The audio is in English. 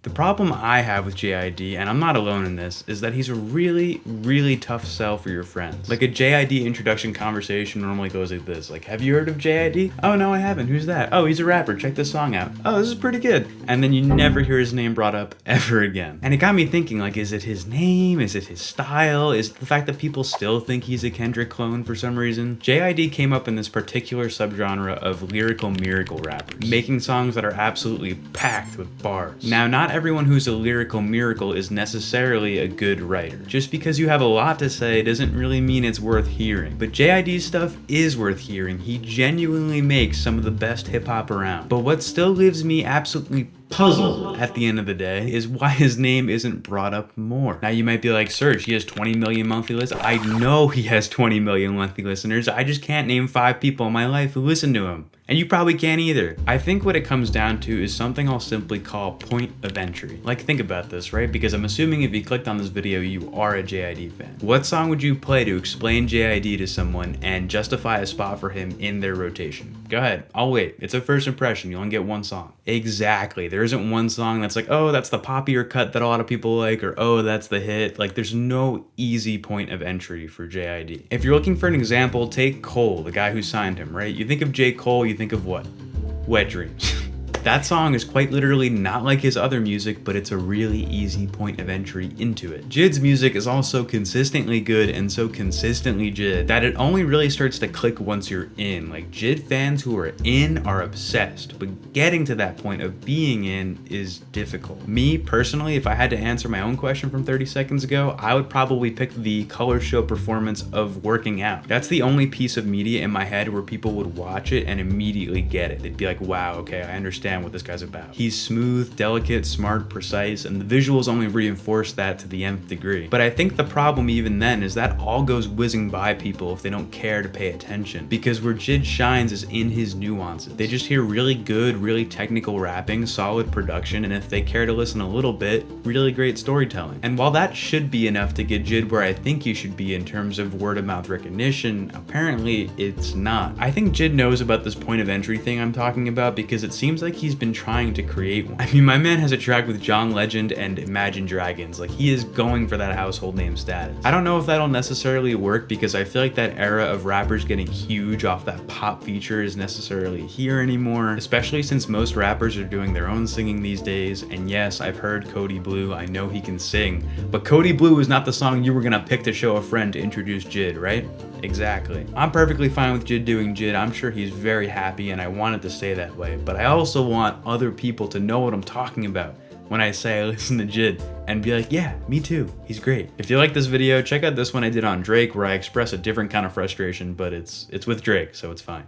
The problem I have with JID, and I'm not alone in this, is that he's a really, really tough sell for your friends. Like a JID introduction conversation normally goes like this, like, have you heard of JID? Oh no, I haven't, who's that? Oh, he's a rapper, check this song out. Oh, this is pretty good. And then you never hear his name brought up ever again. And it got me thinking, like, is it his name? Is it his style? Is it the fact that people still think he's a Kendrick clone for some reason? JID came up in this particular subgenre of lyrical miracle rappers, making songs that are absolutely packed with bars. Now, not everyone who's a lyrical miracle is necessarily a good writer. Just because you have a lot to say doesn't really mean it's worth hearing. But JID's stuff is worth hearing. He genuinely makes some of the best hip hop around. But what still leaves me absolutely puzzled at the end of the day is why his name isn't brought up more. Now you might be like, Serge, he has 20 million monthly listeners. I know he has 20 million monthly listeners. I just can't name 5 people in my life who listen to him. And you probably can't either. I think what it comes down to is something I'll simply call point of entry. Like, think about this, right? Because I'm assuming if you clicked on this video, you are a JID fan. What song would you play to explain JID to someone and justify a spot for him in their rotation? Go ahead, I'll wait. It's a first impression, you only get one song. Exactly, there isn't one song that's like, oh, that's the poppier cut that a lot of people like, or oh, that's the hit. Like, there's no easy point of entry for JID. If you're looking for an example, take Cole, the guy who signed him, right? You think of J. Cole, you think of what? Wet Dreams. That song is quite literally not like his other music, but it's a really easy point of entry into it. JID's music is also consistently good and so consistently JID that it only really starts to click once you're in. Like, JID fans who are in are obsessed, but getting to that point of being in is difficult. Me, personally, if I had to answer my own question from 30 seconds ago, I would probably pick the color show performance of Working Out. That's the only piece of media in my head where people would watch it and immediately get it. They'd be like, wow, okay, I understand what this guy's about. He's smooth, delicate, smart, precise, and the visuals only reinforce that to the nth degree. But I think the problem even then is that all goes whizzing by people if they don't care to pay attention. Because where JID shines is in his nuances. They just hear really good, really technical rapping, solid production, and if they care to listen a little bit, really great storytelling. And while that should be enough to get JID where I think he should be in terms of word of mouth recognition, apparently it's not. I think JID knows about this point of entry thing I'm talking about because it seems like he's been trying to create one. I mean, my man has a track with John Legend and Imagine Dragons. Like, he is going for that household name status. I don't know if that'll necessarily work because I feel like that era of rappers getting huge off that pop feature is necessarily here anymore, especially since most rappers are doing their own singing these days. And yes, I've heard Cody Blue, I know he can sing, but Cody Blue is not the song you were gonna pick to show a friend to introduce JID, right? Exactly. I'm perfectly fine with JID doing JID. I'm sure he's very happy and I want it to stay that way, but I also want other people to know what I'm talking about when I say I listen to JID and be like, yeah, me too, he's great. If you like this video, check out this one I did on Drake where I express a different kind of frustration, but it's with Drake, so it's fine.